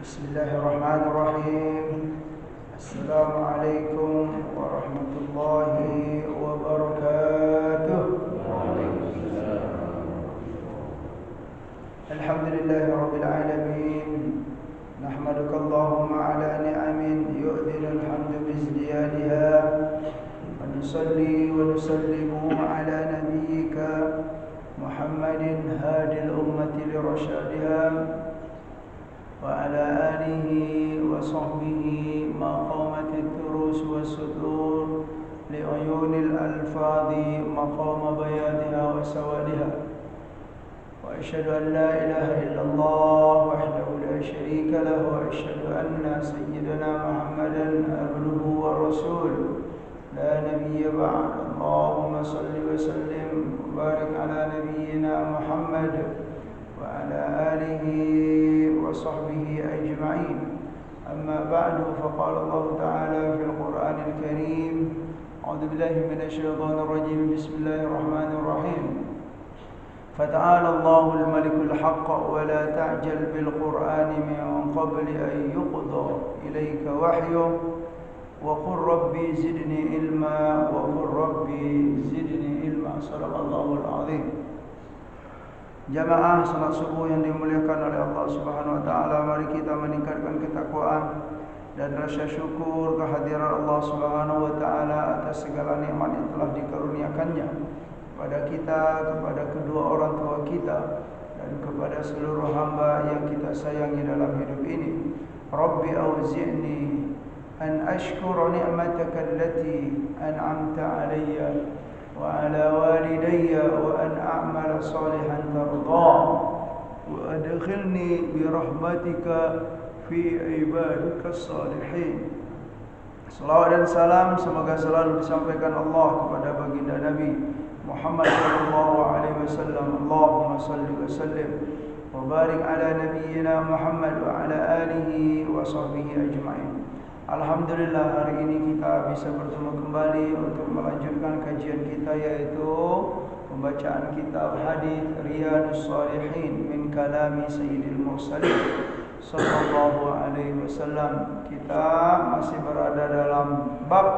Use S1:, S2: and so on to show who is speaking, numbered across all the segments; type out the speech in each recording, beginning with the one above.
S1: Bismillahirrahmanirrahim. Assalamualaikum warahmatullahi wabarakatuh. Alhamdulillahirabbil alamin. Nahmaduka Allahumma ala ni'amin yu'dilul hamdu bizdiyadiha. Wa nusalli wa nusallimu ala nabiyyika Muhammadin hadil ummati lirasyadiha وعلى آله وصحبه ما قامت الدروس والسطور لعيون الألفاظ مقام بيانها وسوادها وأشهد أن لا إله إلا الله وحده لا شريك له وأشهد أن سيدنا محمدا عبده ورسوله لا نبي بعد اللهم صل وسلم وبارك على نبينا محمد وعلى آله وصحبه أجمعين أما بعد فقال الله تعالى في القرآن الكريم أعوذ بالله من الشيطان الرجيم بسم الله الرحمن الرحيم فتعالى الله الملك الحق ولا تعجل بالقرآن من قبل أن يقضى إليك وحيه وقل ربي زدني علما وقل ربي زدني علما صدق الله العظيم. Jamaah salat subuh yang dimuliakan oleh Allah Subhanahu wa taala, mari kita meningkatkan ketakwaan dan rasa syukur kehadiran Allah Subhanahu wa taala atas segala nikmat yang telah dikaruniakannya kepada kita, kepada kedua orang tua kita dan kepada seluruh hamba yang kita sayangi dalam hidup ini. Rabbi auzi'ni an ashkura ni'mataka allati an'amta 'alayya وعلى والدي وأن أعمل صالحا ترضاه وأدخلني برحمتك في عبادك الصالحين. Salawat dan salam semoga selalu disampaikan Allah kepada baginda Nabi Muhammad sallallahu alaihi wasallam. Allahumma salli wa sallim wa barik ala nabiyyina Muhammad wa ala alihi wa sahbihi ajma'in. Alhamdulillah, hari ini kita bisa bertemu kembali untuk melanjutkan kajian kita, yaitu pembacaan kitab hadis Riyadhus Shalihin min kalami Sayyidil Mursalin sallallahu alaihi wasallam. Kita masih berada dalam bab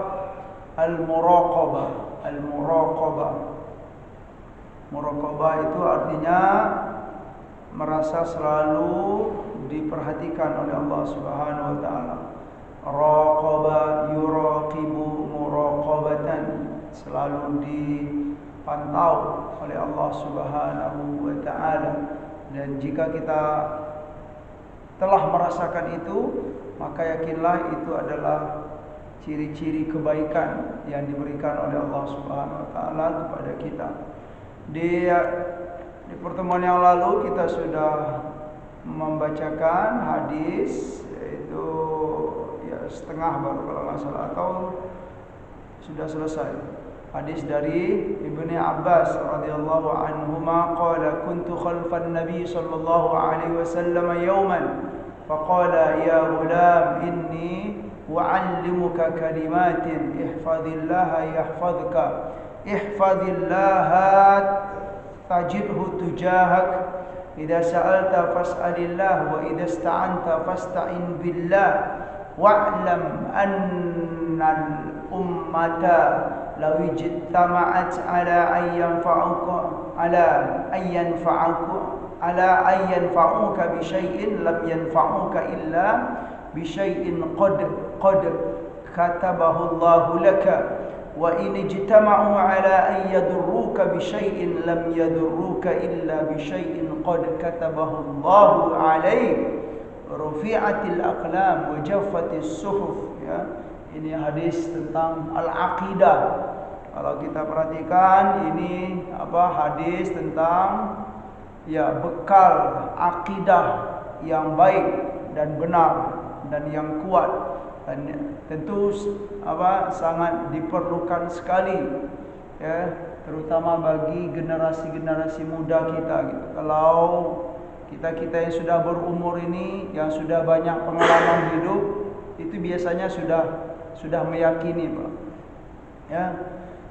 S1: al-muraqabah. Al-muraqabah. Muraqabah itu artinya merasa selalu diperhatikan oleh Allah Subhanahu wa taala. Raqaba yuraqibu muraqabatan, selalu dipantau oleh Allah Subhanahu wa taala. Dan jika kita telah merasakan itu, maka yakinlah itu adalah ciri-ciri kebaikan yang diberikan oleh Allah Subhanahu wa taala kepada kita. Di pertemuan yang lalu kita sudah membacakan hadis, yaitu setengah baru kalau nggak salah, atau sudah selesai. Hadis dari Ibnu Abbas radhiyallahu anhuma qala kuntu khalfan nabi sallallahu alaihi wasallam yawman faqala ya ghulam inni u'allimuka kalimatin ihfazillaha yahfazka ihfazillaha tajidhu tujahak idza sa'alta fas'alillah wa idza ista'anta fasta'in billah wa'lam annal ummata law ijtama'at ala an yanfa'uka bi syai'in lam yanfa'uka illa bi syai'in qad katabahu Allahu laka wa in ijtama'u ala an yadurruka bi syai'in lam yadurruka illa bi syai'in qad katabahu Allahu 'alaik rufi'atil aqlam wa jaffatis suhuf. Ya, ini hadis tentang al-aqidah. Kalau kita perhatikan, ini hadis tentang bekal akidah yang baik dan benar dan yang kuat, dan tentu sangat diperlukan sekali, ya, terutama bagi generasi-generasi muda kita gitu. Kalau kita yang sudah berumur ini, yang sudah banyak pengalaman hidup, itu biasanya sudah meyakini, Pak. Ya.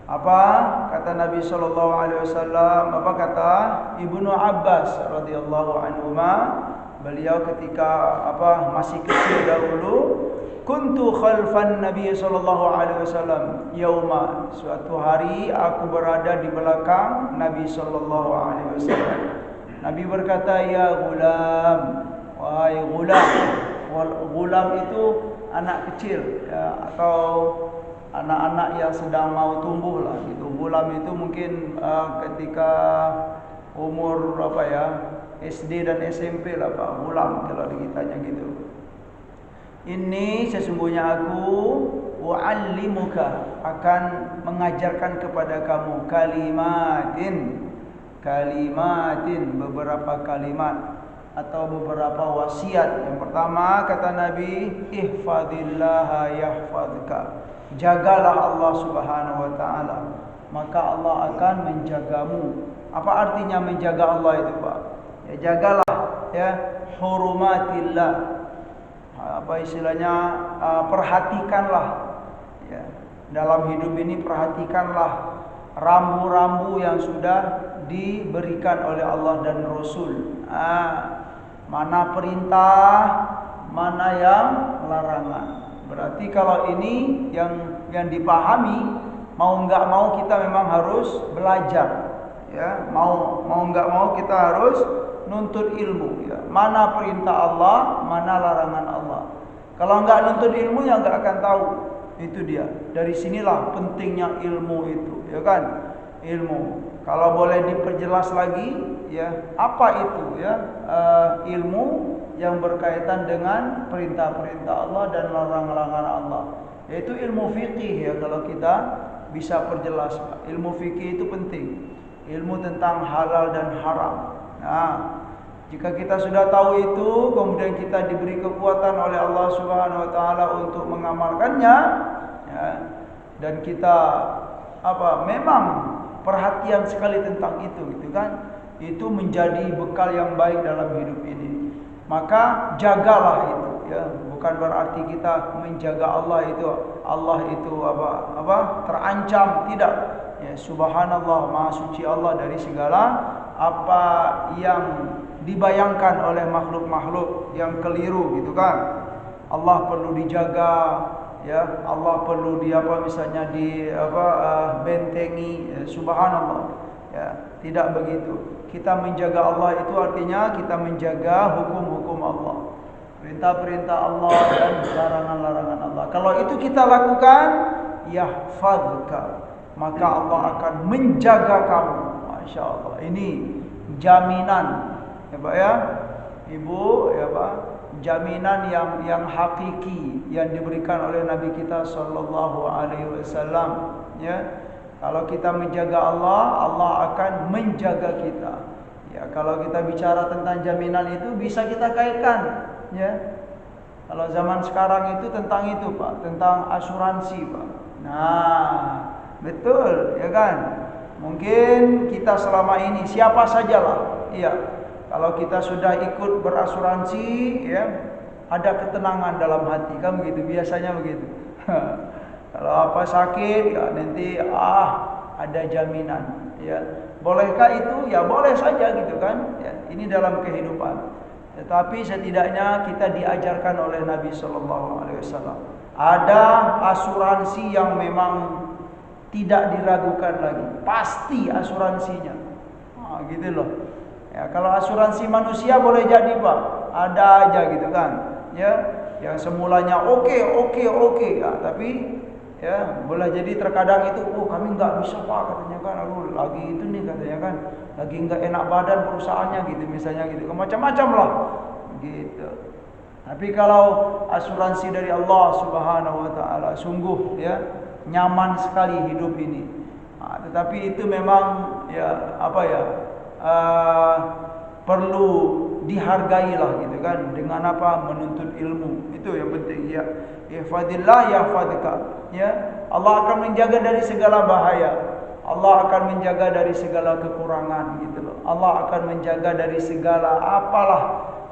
S1: Apa kata Nabi sallallahu alaihi wasallam? Apa kata Ibnu Abbas radhiyallahu anhuma? beliau ketika masih kecil dahulu, kuntu khalfan Nabi sallallahu alaihi wasallam yauma, suatu hari aku berada di belakang Nabi sallallahu alaihi wasallam. Nabi berkata, ya gulam, wahai gulam. Gulam itu anak kecil ya, atau anak-anak yang sedang mau tumbuh lah gitu. Gulam itu mungkin ketika umur SD dan SMP lah Pak, gulam kalau ditanya gitu. Ini sesungguhnya aku wa'allimuka, akan mengajarkan kepada kamu kalimatin, beberapa kalimat atau beberapa wasiat. Yang pertama kata Nabi, ihfadillaha yahfadka, jagalah Allah Subhanahu wa taala, maka Allah akan menjagamu. Apa artinya menjaga Allah itu Pak? Ya jagalah ya hurumatillah. Perhatikanlah ya, dalam hidup ini perhatikanlah rambu-rambu yang sudah diberikan oleh Allah dan Rasul. Mana perintah, mana yang larangan. Berarti kalau ini yang dipahami, mau enggak mau kita memang harus belajar ya, mau enggak mau kita harus nuntut ilmu ya. Mana perintah Allah, mana larangan Allah. Kalau enggak nuntut ilmu ya enggak akan tahu. Itu dia. Dari sinilah pentingnya ilmu itu, ya kan? Ilmu. Kalau boleh diperjelas lagi ya, apa itu ya? Ilmu yang berkaitan dengan perintah-perintah Allah dan larangan-larangan Allah. Yaitu ilmu fikih ya, kalau kita bisa perjelas. Ilmu fikih itu penting. Ilmu tentang halal dan haram. Nah, jika kita sudah tahu itu, kemudian kita diberi kekuatan oleh Allah Subhanahu wa taala untuk mengamalkannya ya, dan kita memang perhatian sekali tentang itu gitu kan. Itu menjadi bekal yang baik dalam hidup ini. Maka jagalah itu ya. Bukan berarti kita menjaga Allah itu terancam, tidak. Ya, subhanallah, maha suci Allah dari segala apa yang dibayangkan oleh makhluk-makhluk yang keliru gitu kan. Allah perlu dijaga ya, Allah perlu bentengi ya, subhanallah ya, tidak begitu. Kita menjaga Allah itu artinya kita menjaga hukum-hukum Allah, perintah-perintah Allah dan larangan-larangan Allah. Kalau itu kita lakukan, yahfazka, maka Allah akan menjaga kamu. Masya Allah, ini jaminan ya Pak ya, Ibu ya Pak, jaminan yang hakiki yang diberikan oleh Nabi kita sallallahu alaihi wasallam ya. Kalau kita menjaga Allah, Allah akan menjaga kita. Ya, kalau kita bicara tentang jaminan itu bisa kita kaitkan ya. Kalau zaman sekarang itu tentang itu Pak, tentang asuransi Pak. Nah, betul ya kan? Mungkin kita selama ini siapa sajalah, iya. Kalau kita sudah ikut berasuransi, ya, ada ketenangan dalam hati, kan begitu, biasanya begitu. Kalau sakit, ya nanti ada jaminan, ya. Bolehkah itu? Ya boleh saja gitu kan. Ya, ini dalam kehidupan. Tetapi setidaknya kita diajarkan oleh Nabi Sallallahu Alaihi Wasallam. Ada asuransi yang memang tidak diragukan lagi, pasti asuransinya. Gitu loh. Ya, kalau asuransi manusia boleh jadi Pak, ada aja gitu kan. Ya, yang semulanya oke, ya, tapi ya boleh jadi terkadang itu, kami nggak bisa Pak katanya kan, lagi itu nih katanya kan, lagi nggak enak badan perusahaannya gitu misalnya gitu, macam-macam lah, gitu. Tapi kalau asuransi dari Allah Subhanahu Wa Taala sungguh ya nyaman sekali hidup ini. Tetapi itu memang ya perlu dihargai lah gitu kan, dengan menuntut ilmu, itu yang penting ya. Ihfadillah yahfadka ya. Allah akan menjaga dari segala bahaya, Allah akan menjaga dari segala kekurangan gitu loh. Allah akan menjaga dari segala apalah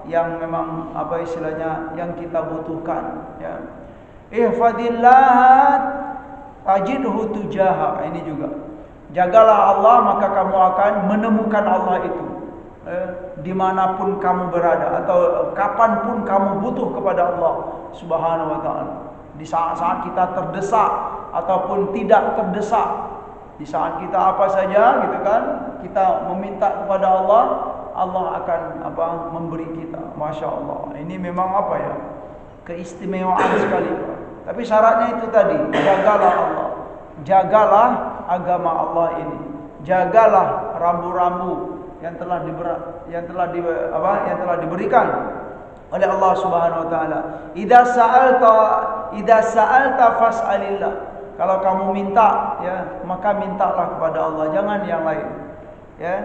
S1: yang memang istilahnya yang kita butuhkan ya. Ihfadillah tajidhu tujaha, ini juga. Jagalah Allah maka kamu akan menemukan Allah itu. dimanapun kamu berada atau kapanpun kamu butuh kepada Allah Subhanahu wa ta'ala. Di saat-saat kita terdesak ataupun tidak terdesak, di saat kita apa saja gitu kan, kita meminta kepada Allah, Allah akan memberi kita. Masya Allah. Ini memang apa ya, keistimewaan sekali. Tapi syaratnya itu tadi, jagalah Allah, jagalah agama Allah ini, jagalah rambu-rambu yang telah diberikan oleh Allah Subhanahu wa taala. Idza sa'alta fas'alillah. Kalau kamu minta, ya, maka mintalah kepada Allah, jangan yang lain. Ya.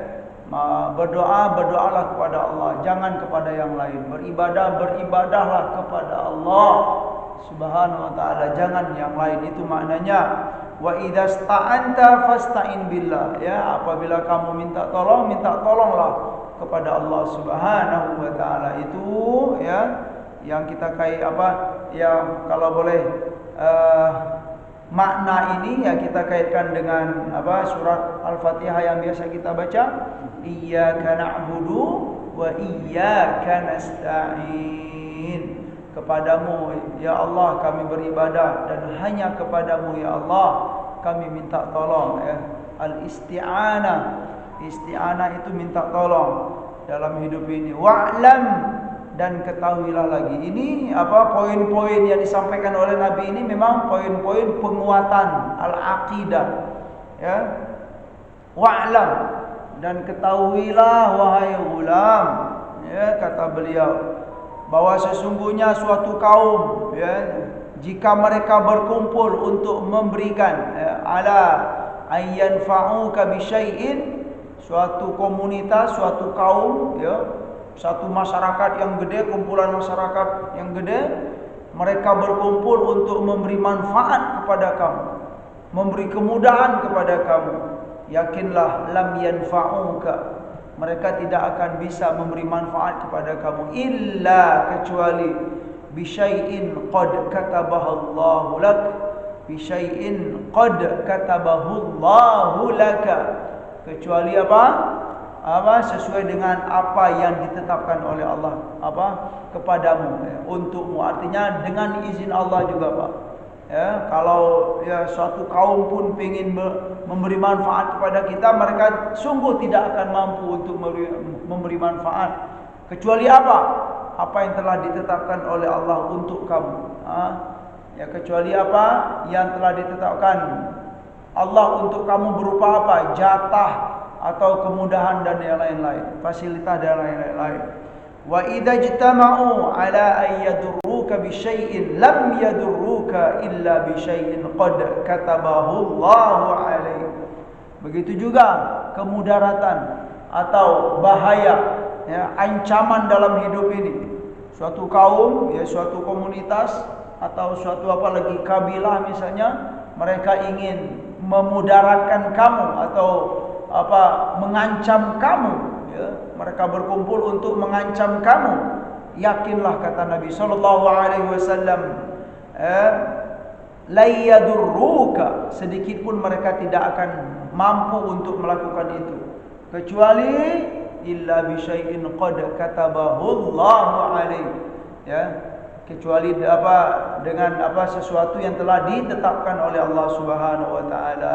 S1: Berdoalah kepada Allah, jangan kepada yang lain. Beribadahlah kepada Allah Subhanahu wa taala, jangan yang lain. Itu maknanya wa idza sta'anta fasta'in billah. Ya, apabila kamu minta tolonglah kepada Allah Subhanahu wa taala. Itu ya yang kita yang kalau boleh makna ini ya kita kaitkan dengan surat Al-Fatihah yang biasa kita baca, iyyaka na'budu wa iyyaka nasta'in. Kepadamu ya Allah kami beribadah dan hanya kepadamu ya Allah kami minta tolong. Ya. Al-isti'anah, isti'anah itu minta tolong dalam hidup ini. Wa'lam, dan ketahuilah lagi. Ini poin-poin yang disampaikan oleh Nabi ini memang poin-poin penguatan al-aqidah. Ya. Wa'lam, dan ketahuilah wahai ulam, ya, kata beliau, bahwa sesungguhnya suatu kaum, ya, jika mereka berkumpul untuk memberikan ala ayyanfa'uka bi syai'in, suatu komunitas, suatu kaum, ya, satu masyarakat yang gede, kumpulan masyarakat yang gede, mereka berkumpul untuk memberi manfaat kepada kamu, memberi kemudahan kepada kamu. Yakinlah lam yanfa'uka, mereka tidak akan bisa memberi manfaat kepada kamu illa kecuali bisyai'in qad katabahu Allahu lak, bisyai'in qad katabahu Allahu laka, kecuali sesuai dengan apa yang ditetapkan oleh Allah kepadamu, ya, untukmu. Artinya dengan izin Allah juga, Pak. Ya, kalau ya suatu kaum pun ingin memberi manfaat kepada kita, mereka sungguh tidak akan mampu untuk memberi manfaat kecuali apa yang telah ditetapkan oleh Allah untuk kamu. Ya, kecuali apa yang telah ditetapkan Allah untuk kamu berupa jatah atau kemudahan dan yang lain-lain, fasilitas dan lain-lain. Wa idza ijtama'u ala an yadurruka bi syai'in lam yadurruka illa bi syai'in qad katabahu Allahu 'alaik. Begitu juga kemudaratan atau bahaya, ya, ancaman dalam hidup ini. Suatu kaum, ya, suatu komunitas atau suatu kabilah misalnya, mereka ingin memudaratkan kamu atau mengancam kamu, ya. Mereka berkumpul untuk mengancam kamu. Yakinlah, kata Nabi sallallahu alaihi wasallam, la yadurruka, sedikit pun mereka tidak akan mampu untuk melakukan itu kecuali illa bi syai'in qad katabahu Allahu alaihi, ya, kecuali dengan sesuatu yang telah ditetapkan oleh Allah Subhanahu wa taala.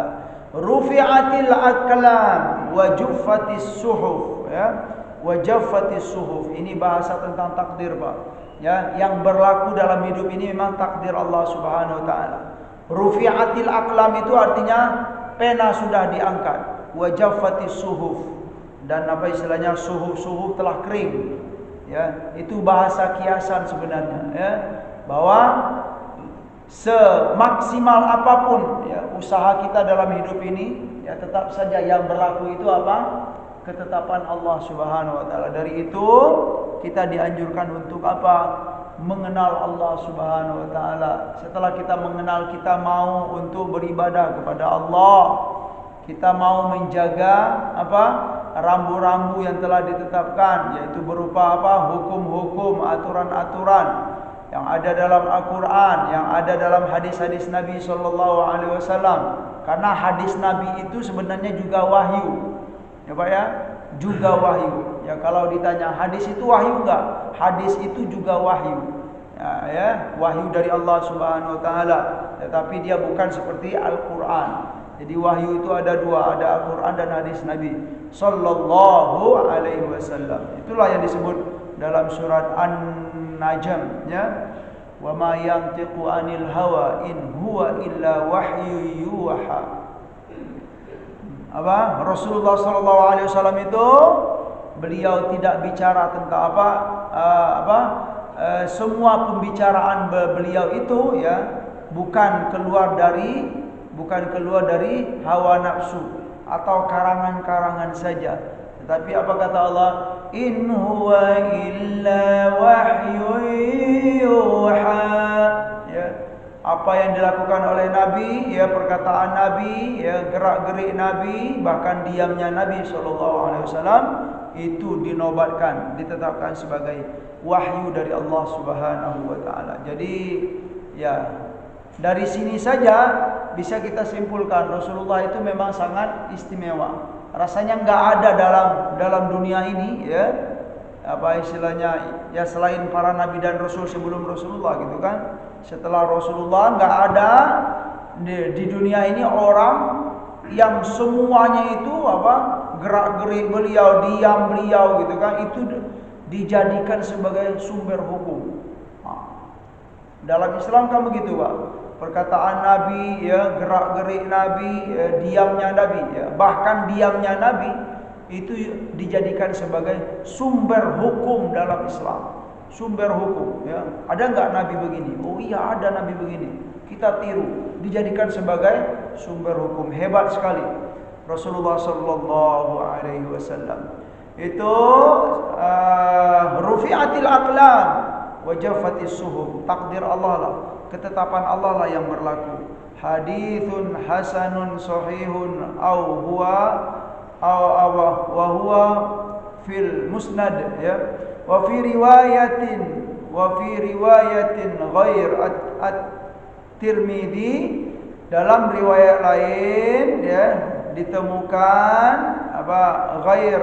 S1: Rufi'atil aqlam wa juffatis suhuf, ya, wa jaffatis suhuf. Ini bahasa tentang takdir, Pak. Ya, yang berlaku dalam hidup ini memang takdir Allah Subhanahu wa taala. Rufi'atil aqlam itu artinya pena sudah diangkat, wa jaffatis suhuf, dan istilahnya suhuf telah kering. Ya, itu bahasa kiasan sebenarnya, ya, bahwa semaksimal apapun, ya, usaha kita dalam hidup ini, ya, tetap saja yang berlaku itu ketetapan Allah Subhanahu wa taala. Dari itu kita dianjurkan untuk mengenal Allah Subhanahu wa taala. Setelah kita mengenal, kita mau untuk beribadah kepada Allah. Kita mau menjaga rambu-rambu yang telah ditetapkan, yaitu berupa hukum-hukum, aturan-aturan yang ada dalam Al-Quran, yang ada dalam hadis-hadis Nabi sallallahu alaihi wasallam. Karena hadis Nabi itu sebenarnya juga wahyu. Ya Pak, ya, juga wahyu. Ya, kalau ditanya hadis itu wahyu enggak? Hadis itu juga wahyu. Ya, wahyu dari Allah Subhanahu wa taala, tetapi dia bukan seperti Al-Qur'an. Jadi wahyu itu ada dua, ada Al-Qur'an dan hadis Nabi sallallahu alaihi wasallam. Itulah yang disebut dalam surat An-Najm, ya. Wa ma yantiqu 'anil hawa in huwa illa wahyu yuha. Apa? Rasulullah sallallahu alaihi wasallam itu beliau tidak bicara tentang semua pembicaraan beliau itu, ya, bukan keluar dari hawa nafsu atau karangan-karangan saja. Tetapi apa kata Allah? In huwa illa wahyu yuha. Ya. Apa yang dilakukan oleh Nabi, ya, perkataan Nabi, ya, gerak-gerik Nabi, bahkan diamnya Nabi sallallahu alaihi wasallam itu dinobatkan, ditetapkan sebagai wahyu dari Allah Subhanahu wa taala. Jadi, ya, dari sini saja bisa kita simpulkan Rasulullah itu memang sangat istimewa. Rasanya enggak ada dalam dunia ini, ya, apa istilahnya, ya, selain para nabi dan rasul sebelum Rasulullah, gitu kan. Setelah Rasulullah enggak ada di dunia ini orang yang semuanya itu gerak-gerik beliau, diam beliau, gitu kan, itu dijadikan sebagai sumber hukum. Dalam Islam kan begitu, Pak. Perkataan Nabi, ya, gerak-gerik Nabi, ya, diamnya Nabi, ya, bahkan diamnya Nabi itu dijadikan sebagai sumber hukum dalam Islam. Sumber hukum, ya. Ada enggak Nabi begini? Oh iya, ada Nabi begini. Kita tiru, dijadikan sebagai sumber hukum. Hebat sekali Rasulullah sallallahu alaihi wasallam. Itu rufi'atil aqlam wa jaffatis suhuf. Takdir Allah lah, ketetapan Allah lah yang berlaku. Hadithun hasanun sahihun wa huwa fil musnad, ya. Wa fi riwayatin ghair at-Tirmidzi, dalam riwayat lain, ya, ditemukan ghair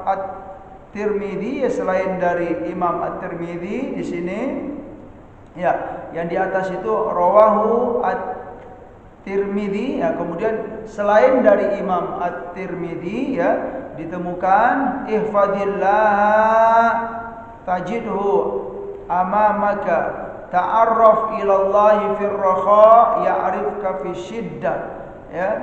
S1: at-Tirmidzi, ya, selain dari Imam At-Tirmidzi di sini, ya, yang di atas itu rawahu At-Tirmidzi, ya, kemudian selain dari Imam At-Tirmidzi, ya, ditemukan ihfadillah tajidhu amamaka, ta'arraf ilallahi fir rakha ya'rifka fi syiddah, ya.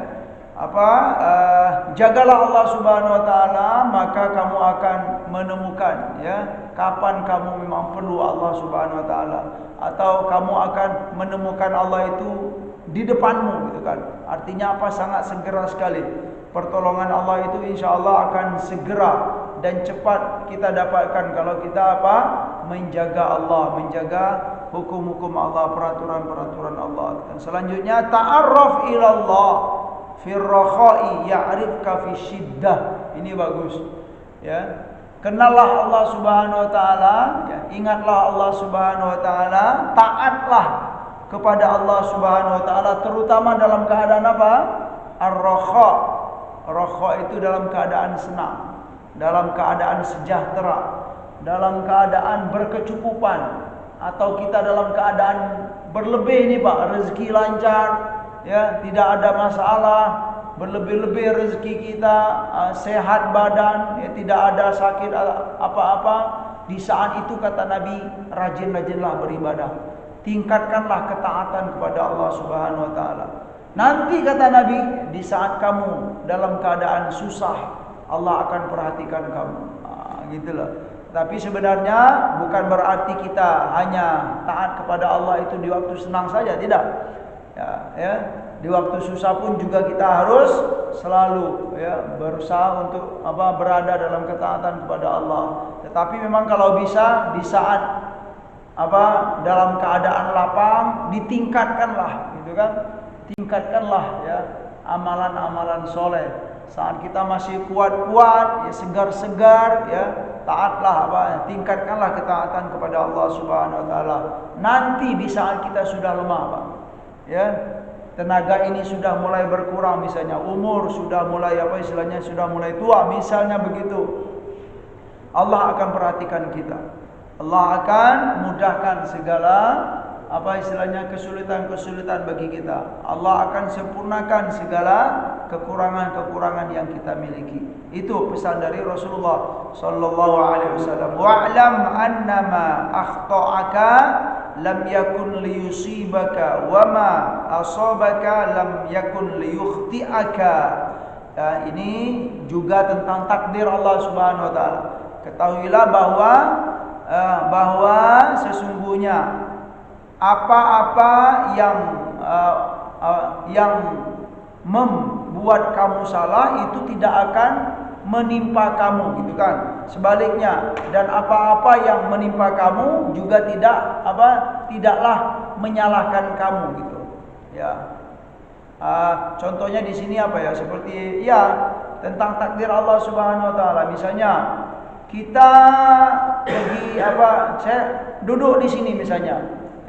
S1: Jagalah Allah Subhanahu wa taala, maka kamu akan menemukan, ya, kapan kamu memang perlu Allah Subhanahu wa taala, atau kamu akan menemukan Allah itu di depanmu, gitu kan. Artinya apa? Sangat segera sekali. Pertolongan Allah itu insyaallah akan segera dan cepat kita dapatkan kalau kita menjaga Allah, menjaga hukum-hukum Allah, peraturan-peraturan Allah. Dan selanjutnya ta'arraf ilallah fir rakha'i ya'rifka fi syiddah. Ini bagus, ya. Kenallah Allah Subhanahu wa taala, ya. Ingatlah Allah Subhanahu wa taala, taatlah kepada Allah Subhanahu wa taala terutama dalam keadaan apa? Ar-rakha. Rakha itu dalam keadaan senang, dalam keadaan sejahtera, dalam keadaan berkecukupan, atau kita dalam keadaan berlebih ini, Pak, rezeki lancar, ya, tidak ada masalah, berlebih-lebih rezeki kita, sehat badan, ya, tidak ada sakit apa-apa. Di saat itu kata Nabi, rajin-rajinlah beribadah, tingkatkanlah ketaatan kepada Allah Subhanahu wa taala. Nanti kata Nabi, di saat kamu dalam keadaan susah, Allah akan perhatikan kamu. Gitulah. Tapi sebenarnya bukan berarti kita hanya taat kepada Allah itu di waktu senang saja, tidak. Ya. Di waktu susah pun juga kita harus selalu, ya, berusaha untuk berada dalam ketaatan kepada Allah. Tetapi memang kalau bisa di saat dalam keadaan lapang, ditingkatkanlah, gitu kan. Tingkatkanlah, ya, amalan-amalan soleh. Saat kita masih kuat-kuat, ya, segar-segar, ya, taatlah, tingkatkanlah ketaatan kepada Allah Subhanahu wa taala. Nanti di saat kita sudah lemah, Pak, ya, tenaga ini sudah mulai berkurang, misalnya umur sudah mulai sudah mulai tua, misalnya begitu. Allah akan perhatikan kita. Allah akan mudahkan segala kesulitan-kesulitan bagi kita. Allah akan sempurnakan segala kekurangan-kekurangan yang kita miliki. Itu pesan dari Rasulullah sallallahu alaihi wasallam. Wa'lam annama akhta'aka lam yakun liyusibaka wa ma asabaka lam yakun liyukhti'aka. Ini juga tentang takdir Allah Subhanahu wa taala. Ketahuilah bahwa sesungguhnya apa-apa yang membuat kamu salah itu tidak akan menimpa kamu, gitu kan. Sebaliknya, dan apa-apa yang menimpa kamu juga tidaklah menyalahkan kamu, gitu. Ya. Contohnya di sini seperti tentang takdir Allah Subhanahu wa taala. Misalnya kita saya duduk di sini misalnya.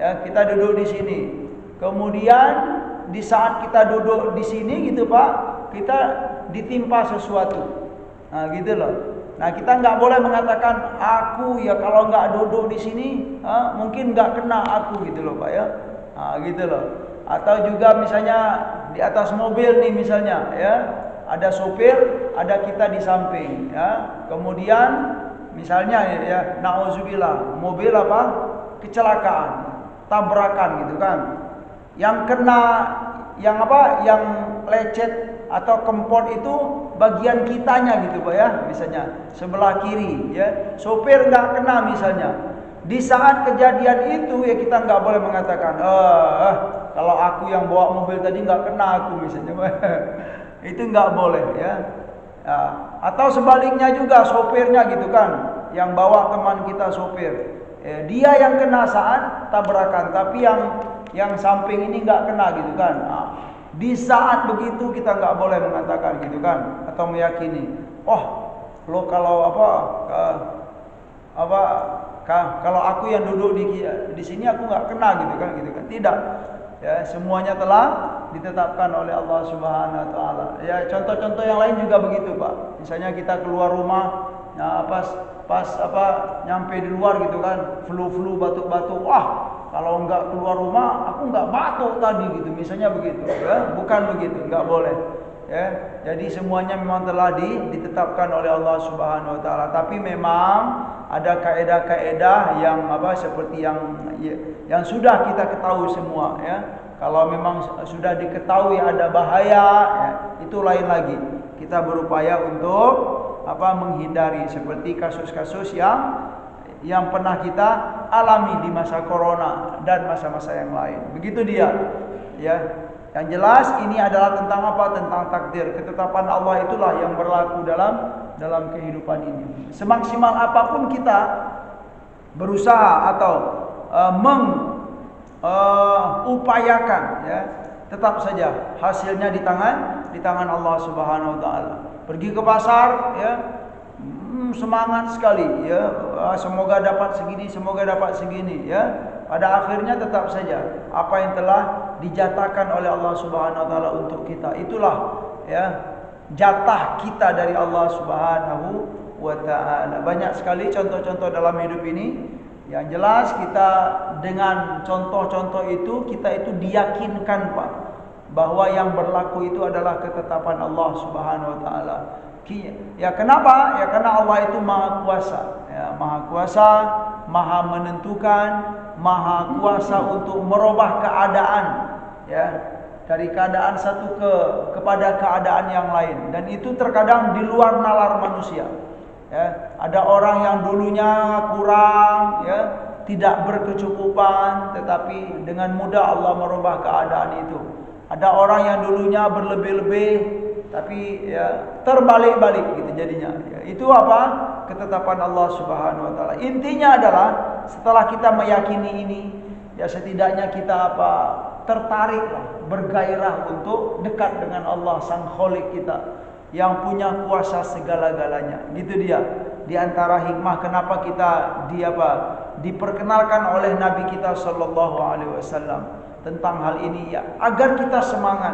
S1: Ya, kita duduk di sini. Kemudian di saat kita duduk di sini gitu Pak, kita ditimpa sesuatu. Nah, gitu loh. Nah, kita nggak boleh mengatakan aku kalau nggak duduk di sini, mungkin nggak kena aku gitu loh Pak ya. Nah, gitu loh. Atau juga misalnya di atas mobil nih misalnya ya, ada sopir, ada kita di samping ya. Kemudian misalnya ya, nauzubillah, mobil kecelakaan, tabrakan gitu kan. Yang kena yang lecet atau kempot itu bagian kitanya gitu Pak ya, misalnya sebelah kiri ya. Sopir nggak kena misalnya. Di saat kejadian itu ya kita nggak boleh mengatakan kalau aku yang bawa mobil tadi nggak kena aku misalnya. Itu nggak boleh ya. Atau sebaliknya juga sopirnya gitu kan, yang bawa teman kita sopir. Dia yang kena saat tabrakan, tapi yang samping ini nggak kena gitu kan. Di saat begitu kita nggak boleh mengatakan gitu kan, atau meyakini, lo kalau kalau aku yang duduk di sini aku nggak kena gitu kan. Tidak. Ya, semuanya telah ditetapkan oleh Allah Subhanahu wa taala. Ya, contoh-contoh yang lain juga begitu, Pak. Misalnya kita keluar rumah, pas nyampe di luar gitu kan, flu batuk-batuk. Kalau enggak keluar rumah aku enggak batuk tadi gitu. Misalnya begitu, ya. Bukan begitu, enggak boleh. Ya. Jadi semuanya memang telah ditetapkan oleh Allah Subhanahu wa taala. Tapi memang ada kaedah-kaedah yang seperti yang sudah kita ketahui semua ya. Kalau memang sudah diketahui ada bahaya ya, itu lain lagi. Kita berupaya untuk menghindari seperti kasus-kasus yang pernah kita alami di masa corona dan masa-masa yang lain. Begitu dia. Ya. Yang jelas ini adalah tentang Tentang takdir. Ketetapan Allah itulah yang berlaku dalam kehidupan ini. Semaksimal apapun kita berusaha atau upayakan ya, tetap saja hasilnya di tangan Allah Subhanahu wa taala. Pergi ke pasar ya, semangat sekali ya, semoga dapat segini ya. Pada akhirnya tetap saja apa yang telah dijatahkan oleh Allah Subhanahu wa taala untuk kita, itulah ya jatah kita dari Allah Subhanahu wa taala. Banyak sekali contoh-contoh dalam hidup ini. Yang jelas kita dengan contoh-contoh itu kita itu diyakinkan Pak bahwa yang berlaku itu adalah ketetapan Allah Subhanahu wa taala. Ya kenapa? Ya karena Allah itu Maha Kuasa. Ya, Maha Kuasa, Maha menentukan, Maha Kuasa untuk merubah keadaan ya, dari keadaan satu kepada keadaan yang lain, dan itu terkadang di luar nalar manusia. Ya, ada orang yang dulunya kurang ya, tidak berkecukupan, tetapi dengan mudah Allah merubah keadaan itu. Ada orang yang dulunya berlebih-lebih, tapi ya terbalik-balik gitu jadinya. Ya, itu ketetapan Allah Subhanahu wa taala. Intinya adalah setelah kita meyakini ini, ya setidaknya kita tertarik, bergairah untuk dekat dengan Allah Sang Khalik kita yang punya kuasa segala-galanya. Gitu dia. Di antara hikmah kenapa kita diperkenalkan oleh Nabi kita sallallahu alaihi wasallam tentang hal ini ya, agar kita semangat,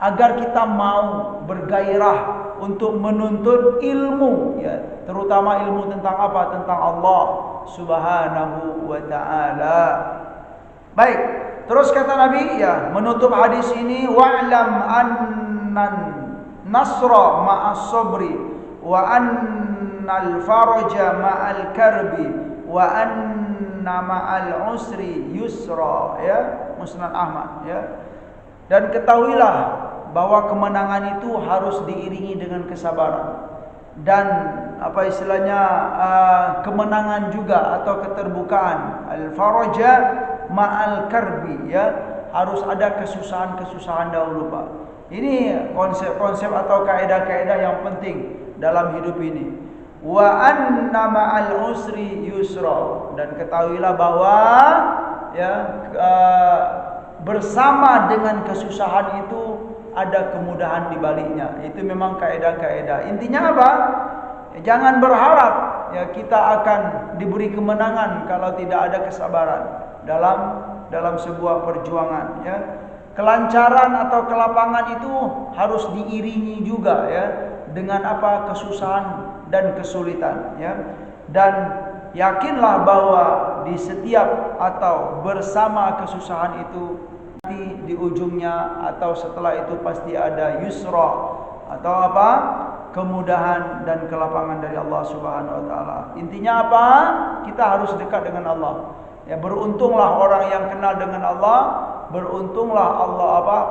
S1: agar kita mau bergairah untuk menuntut ilmu, ya, terutama ilmu tentang apa? Tentang Allah Subhanahu wa taala. Baik, terus kata Nabi, ya, menutup hadis ini, wa'lam annan nasra ma'as sabri wa annal faraja ma'al karbi wa anna ma'al usri yusra, ya, Musnad Ahmad, ya. Dan ketahuilah bahwa kemenangan itu harus diiringi dengan kesabaran dan apa istilahnya kemenangan juga atau keterbukaan. Al-faraja ma'al karbi, ya, harus ada kesusahan-kesusahan dahulu, Pak. Ini konsep-konsep atau kaidah-kaidah yang penting dalam hidup ini. Wa anna ma'al usri yusra, dan ketahuilah bahwa, ya, bersama dengan kesusahan itu ada kemudahan di baliknya. Itu memang kaidah-kaidah. Intinya apa? Jangan berharap, ya, kita akan diberi kemenangan kalau tidak ada kesabaran dalam sebuah perjuangan, ya. Kelancaran atau kelapangan itu harus diiringi juga, ya, dengan apa? Kesusahan dan kesulitan, ya. Dan yakinlah bahwa di setiap atau bersama kesusahan itu nanti di ujungnya atau setelah itu pasti ada yusra atau apa? Kemudahan dan kelapangan dari Allah Subhanahu wa taala. Intinya apa? Kita harus dekat dengan Allah. Ya, beruntunglah orang yang kenal dengan Allah, beruntunglah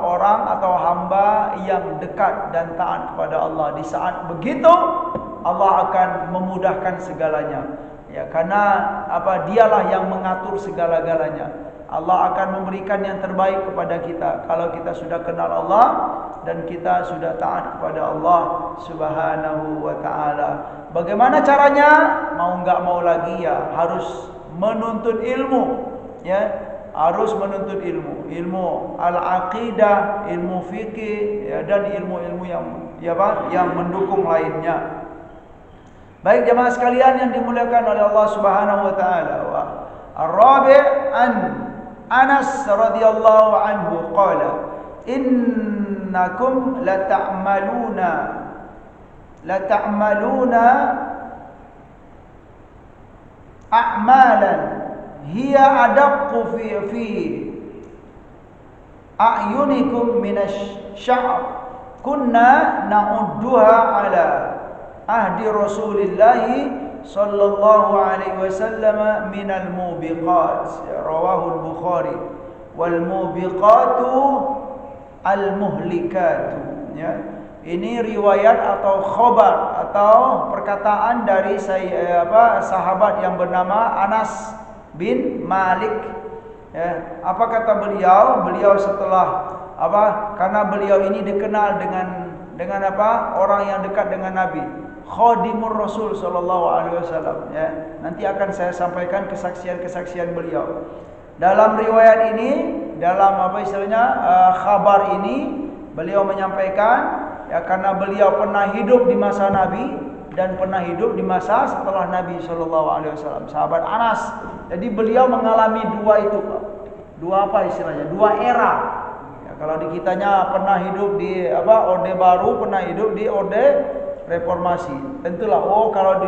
S1: orang atau hamba yang dekat dan taat kepada Allah. Di saat begitu Allah akan memudahkan segalanya. Ya, karena apa? Dialah yang mengatur segala-galanya. Allah akan memberikan yang terbaik kepada kita kalau kita sudah kenal Allah dan kita sudah taat kepada Allah Subhanahu wa taala. Bagaimana caranya? Mau enggak mau lagi, ya, harus menuntut ilmu, ya. Harus menuntut ilmu al-aqidah, ilmu fikih, ya, dan ilmu-ilmu yang mendukung lainnya. Baik jemaah sekalian yang dimuliakan oleh Allah Subhanahu wa taala. Ar-rabi' an Anas radhiyallahu anhu qala innakum lata'maluna a'malan hiya adaqqu fi a'yunikum minasy-sya'r kunna na'udduha ala ahdi Rasulillahi sallallahu alaihi wasallam minal mubiqat, rawahul Bukhari. Wal mubiqatu al muhlikatu, ya. Ini riwayat atau khabar atau perkataan dari sahabat yang bernama Anas bin Malik, ya. Apa kata beliau? Beliau setelah karena beliau ini dikenal dengan apa? Orang yang dekat dengan Nabi, khadimur Rasul sallallahu alaihi wasallam, ya. Nanti akan saya sampaikan kesaksian-kesaksian beliau. Dalam riwayat ini, dalam khabar ini, beliau menyampaikan, ya, karena beliau pernah hidup di masa Nabi dan pernah hidup di masa setelah Nabi sallallahu alaihi wasallam, sahabat Anas. Jadi beliau mengalami dua itu, Pak. Dua apa istilahnya? Dua era. Ya, kalau di kitanya pernah hidup di Orde Baru, pernah hidup di Orde Reformasi. Tentulah, kalau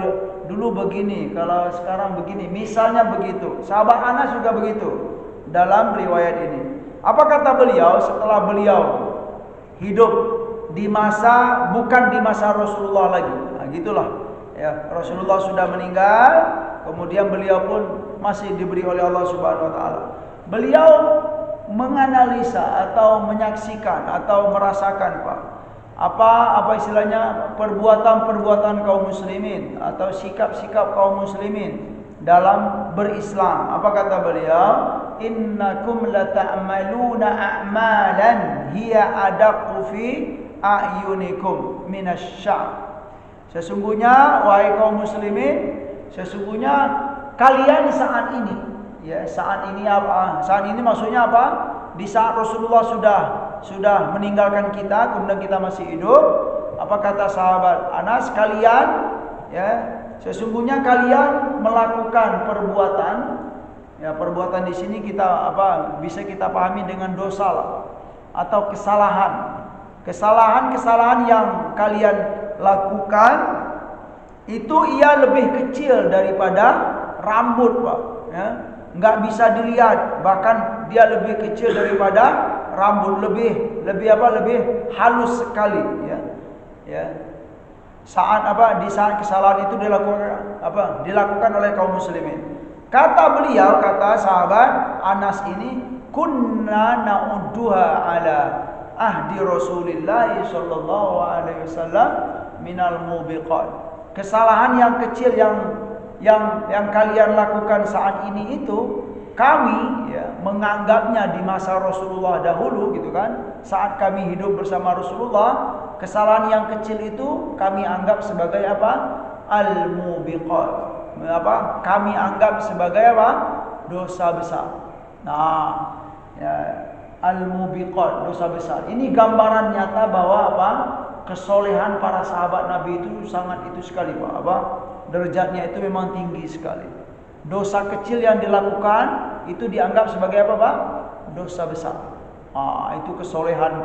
S1: dulu begini, kalau sekarang begini. Misalnya begitu. Sahabat Anas juga begitu dalam riwayat ini. Apa kata beliau setelah beliau hidup di masa, bukan di masa Rasulullah lagi. Nah, gitulah. Ya, Rasulullah sudah meninggal, kemudian beliau pun masih diberi oleh Allah Subhanahu wa taala. Beliau menganalisa atau menyaksikan atau merasakan, Pak, apa istilahnya perbuatan-perbuatan kaum muslimin atau sikap-sikap kaum muslimin dalam berislam. Apa kata beliau? Innakum lata'maluna a'malan hiya adaqqu fi a'yunikum minasy-sya'r. Sesungguhnya wahai kaum muslimin, sesungguhnya kalian saat ini, ya, saat ini apa? Saat ini maksudnya apa? Di saat Rasulullah sudah meninggalkan kita, kemudian kita masih hidup. Apa kata sahabat Anas? Kalian, ya, sesungguhnya kalian melakukan perbuatan, ya, perbuatan di sini bisa kita pahami dengan dosa atau kesalahan yang kalian lakukan itu ia lebih kecil daripada rambut, Pak. Ya, nggak bisa dilihat, bahkan dia lebih kecil daripada rambut, lebih halus sekali. Ya. Di saat kesalahan itu dilakukan oleh kaum muslimin. Kata sahabat Anas ini, kunna na'udduha ala ahdi Rasulillah sallallahu alaihi wasallam minal mubiqat. Kesalahan yang kecil yang kalian lakukan saat ini itu kami menganggapnya di masa Rasulullah dahulu gitu kan. Saat kami hidup bersama Rasulullah, kesalahan yang kecil itu kami anggap sebagai apa? Al-mubiqat. Kami anggap sebagai apa? Dosa besar. Nah, al-mubiqat, dosa besar. Ini gambaran nyata bahwa kesolehan para sahabat Nabi itu sangat sekali, Pak. Derajatnya itu memang tinggi sekali. Dosa kecil yang dilakukan itu dianggap sebagai apa, Pak? Dosa besar. Itu kesolehan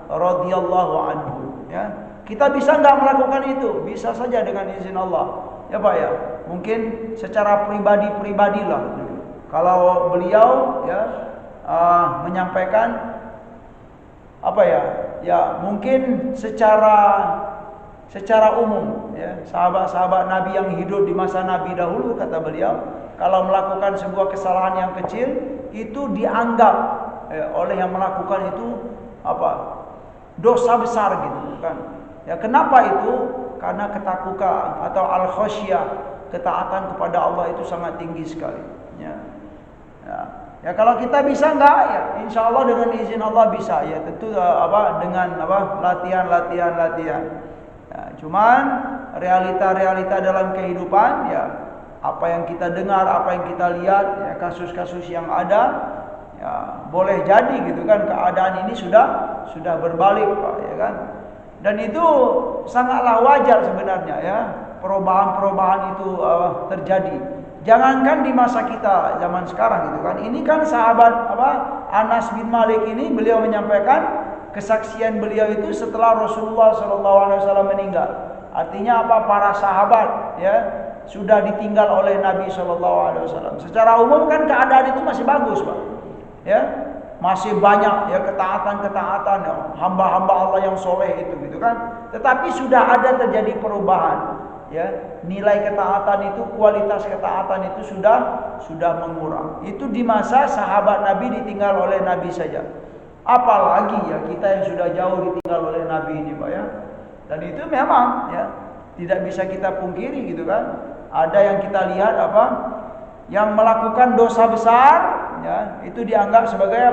S1: radhiyallahu anhu. Ya, kita bisa nggak melakukan itu? Bisa saja dengan izin Allah. Ya, Pak ya. Mungkin secara pribadi lah. Kalau beliau menyampaikan mungkin secara umum sahabat-sahabat Nabi yang hidup di masa Nabi dahulu, kata beliau, kalau melakukan sebuah kesalahan yang kecil itu dianggap oleh yang melakukan itu dosa besar gitu kan. Ya, kenapa itu? Karena ketakutan atau al-khasyah, ketaatan kepada Allah itu sangat tinggi sekali. Ya, kalau kita bisa enggak, ya insya Allah dengan izin Allah bisa. Ya tentu dengan latihan. Ya, cuman realita dalam kehidupan, ya apa yang kita dengar, apa yang kita lihat, ya kasus-kasus yang ada, ya boleh jadi gitu kan keadaan ini sudah berbalik, Pak, ya kan. Dan itu sangatlah wajar sebenarnya, ya perubahan itu terjadi. Jangankan di masa kita zaman sekarang gitu kan. Ini kan sahabat Anas bin Malik ini, beliau menyampaikan kesaksian beliau itu setelah Rasulullah SAW meninggal. Artinya para sahabat sudah ditinggal oleh Nabi SAW. Secara umum kan keadaan itu masih bagus, Pak. Ya, masih banyak ketaatan hamba-hamba Allah yang soleh itu gitu kan. Tetapi sudah ada terjadi perubahan. Ya, nilai ketaatan itu, kualitas ketaatan itu sudah mengurang. Itu di masa sahabat Nabi ditinggal oleh Nabi saja. Apalagi kita yang sudah jauh ditinggal oleh Nabi ini, Pak ya. Dan itu memang tidak bisa kita pungkiri gitu kan. Ada yang kita lihat yang melakukan dosa besar, itu dianggap sebagai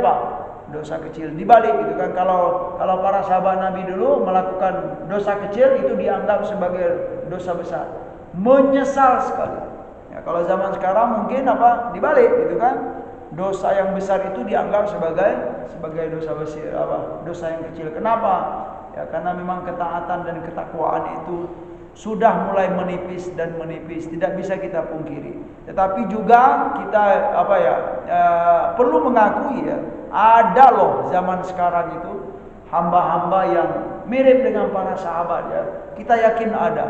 S1: dosa kecil. Dibalik gitu kan, kalau para sahabat Nabi dulu melakukan dosa kecil itu dianggap sebagai dosa besar, menyesal sekali. Ya, kalau zaman sekarang mungkin dibalik gitu kan, dosa yang besar itu dianggap sebagai dosa besar, dosa yang kecil. Kenapa? Ya karena memang ketaatan dan ketakwaan itu sudah mulai menipis, tidak bisa kita pungkiri. Tetapi juga kita perlu mengakui ada loh zaman sekarang itu hamba-hamba yang mirip dengan para sahabat Kita yakin ada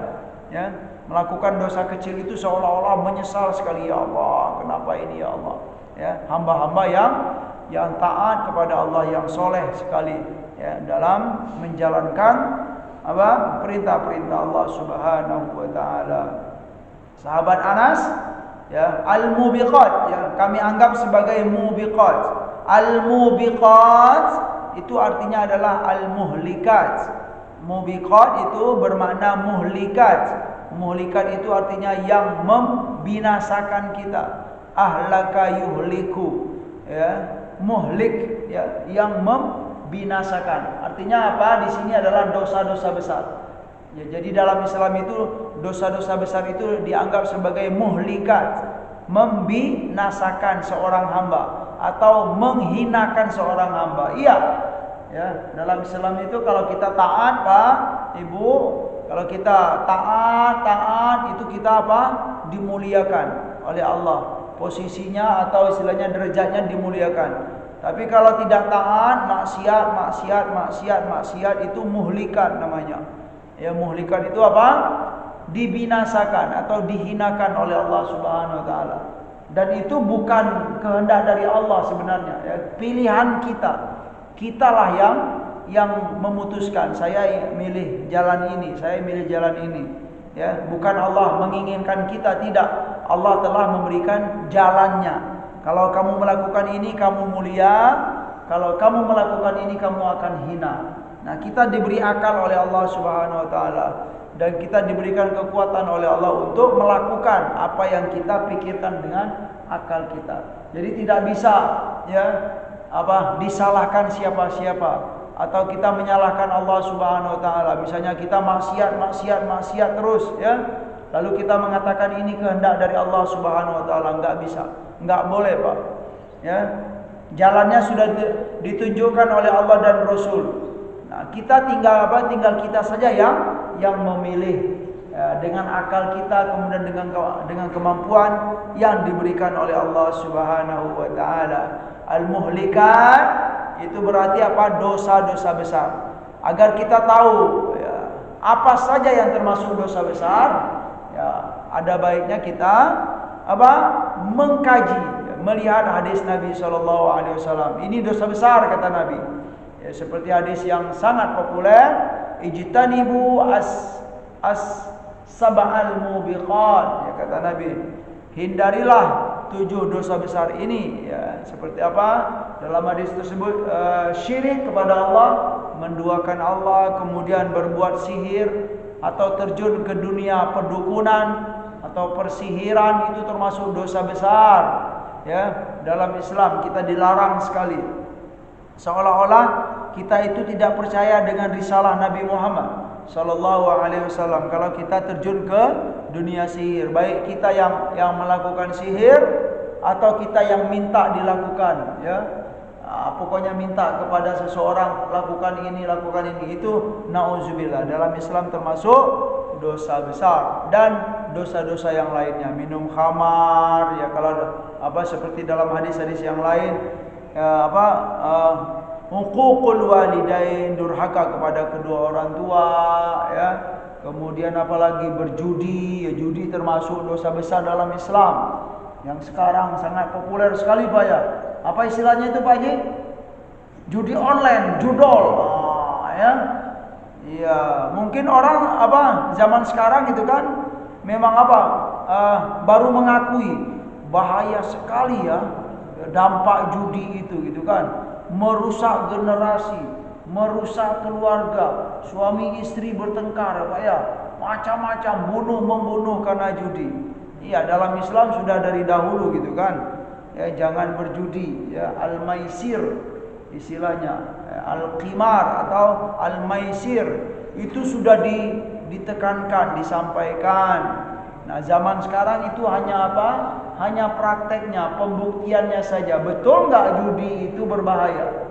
S1: melakukan dosa kecil itu seolah-olah menyesal sekali, ya Allah, kenapa ini ya Allah. Hamba-hamba yang taat kepada Allah, yang soleh sekali dalam menjalankan perintah-perintah Allah Subhanahu wa taala. Sahabat Anas al-mubiqat kami anggap sebagai mubiqat. Al-mubiqat itu artinya adalah al-muhlikat. Mubiqat itu bermakna muhlikat. Muhlikat itu artinya yang membinasakan kita. Ahlaka yuhliku, muhlik yang membinasakan. Artinya apa? Di sini adalah dosa-dosa besar. Jadi dalam Islam itu dosa-dosa besar itu dianggap sebagai muhlikat, membinasakan seorang hamba atau menghinakan seorang hamba. Dalam Islam itu kalau kita taat, Pak, Ibu, kalau kita taat itu kita dimuliakan oleh Allah. Posisinya atau istilahnya derajatnya dimuliakan. Tapi kalau tidak taat, maksiat itu muhlikat namanya. Ya, muhlikan itu apa? Dibinasakan atau dihinakan oleh Allah Subhanahu wa taala. Dan itu bukan kehendak dari Allah sebenarnya, ya, pilihan kita. Kitalah yang memutuskan, saya milih jalan ini, saya milih jalan ini. Ya, bukan Allah menginginkan kita, tidak. Allah telah memberikan jalannya. Kalau kamu melakukan ini kamu mulia, kalau kamu melakukan ini kamu akan hina. Nah, kita diberi akal oleh Allah Subhanahu wa taala dan kita diberikan kekuatan oleh Allah untuk melakukan apa yang kita pikirkan dengan akal kita. Jadi tidak bisa ya disalahkan siapa-siapa atau kita menyalahkan Allah Subhanahu wa taala. Misalnya kita maksiat terus ya. Lalu kita mengatakan ini kehendak dari Allah Subhanahu wa taala, enggak bisa. Enggak boleh, Pak. Ya. Jalannya sudah ditunjukkan oleh Allah dan Rasul. Nah, kita tinggal kita saja yang memilih ya, dengan akal kita, kemudian dengan kemampuan yang diberikan oleh Allah Subhanahu wa taala. Al-muhlikat itu berarti apa? Dosa-dosa besar. Agar kita tahu ya, apa saja yang termasuk dosa besar, ya, ada baiknya kita mengkaji, ya, melihat hadis Nabi sallallahu alaihi wasallam. Ini dosa besar kata Nabi. Ya, seperti hadis yang sangat populer, ijtanibu as sab'al mubiqat, ya kata Nabi, hindarilah 7 dosa besar ini, ya, seperti apa? Dalam hadis tersebut syirik kepada Allah, menduakan Allah, kemudian berbuat sihir atau terjun ke dunia perdukunan atau persihiran, itu termasuk dosa besar. Ya, dalam Islam kita dilarang sekali. Seolah-olah kita itu tidak percaya dengan risalah Nabi Muhammad sallallahu alaihi wasallam kalau kita terjun ke dunia sihir, baik kita yang melakukan sihir atau kita yang minta dilakukan, ya. Pokoknya minta kepada seseorang lakukan ini, itu nauzubillah, dalam Islam termasuk dosa besar. Dan dosa-dosa yang lainnya, minum khamar, ya, kalau seperti dalam hadis-hadis yang lain, ya, huququl walidain, durhaka kepada kedua orang tua, ya. Kemudian apalagi berjudi, ya, judi termasuk dosa besar dalam Islam yang sekarang sangat populer sekali, Pak, ya. Apa istilahnya itu, Pak Haji? Judi online, judol. Ya. Iya, mungkin orang zaman sekarang itu kan memang baru mengakui bahaya sekali, ya, dampak judi itu gitu kan. Merusak generasi, merusak keluarga, suami istri bertengkar, Pak, ya, macam-macam, membunuh karena judi. Iya, dalam Islam sudah dari dahulu gitu kan. Ya, jangan berjudi, ya, al-maisir istilahnya, ya, al-qimar atau al-maisir itu sudah ditekankan, disampaikan. Nah, zaman sekarang itu hanya hanya prakteknya, pembuktiannya saja. Betul nggak judi itu berbahaya?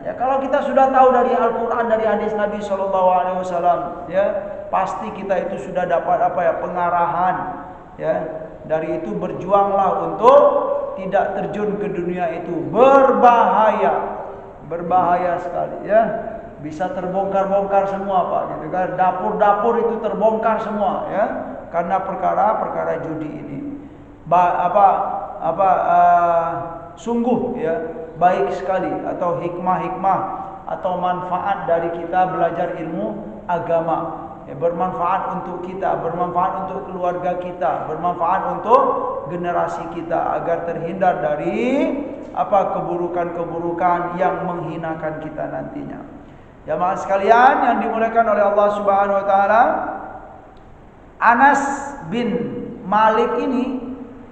S1: Ya, kalau kita sudah tahu dari Al-Quran, dari hadis Nabi Shallallahu Alaihi Wasallam, ya, pasti kita itu sudah dapat pengarahan, ya. Dari itu berjuanglah untuk tidak terjun ke dunia itu, berbahaya sekali, ya. Bisa terbongkar-bongkar semua, Pak, gitu kan. Dapur-dapur itu terbongkar semua, ya, karena perkara judi ini. Sungguh, ya, baik sekali atau hikmah atau manfaat dari kita belajar ilmu agama, ya, bermanfaat untuk kita, bermanfaat untuk keluarga kita, bermanfaat untuk generasi kita agar terhindar dari keburukan-keburukan yang menghinakan kita nantinya. Jamaah sekalian yang dimuliakan oleh Allah Subhanahu wa taala, Anas bin Malik ini,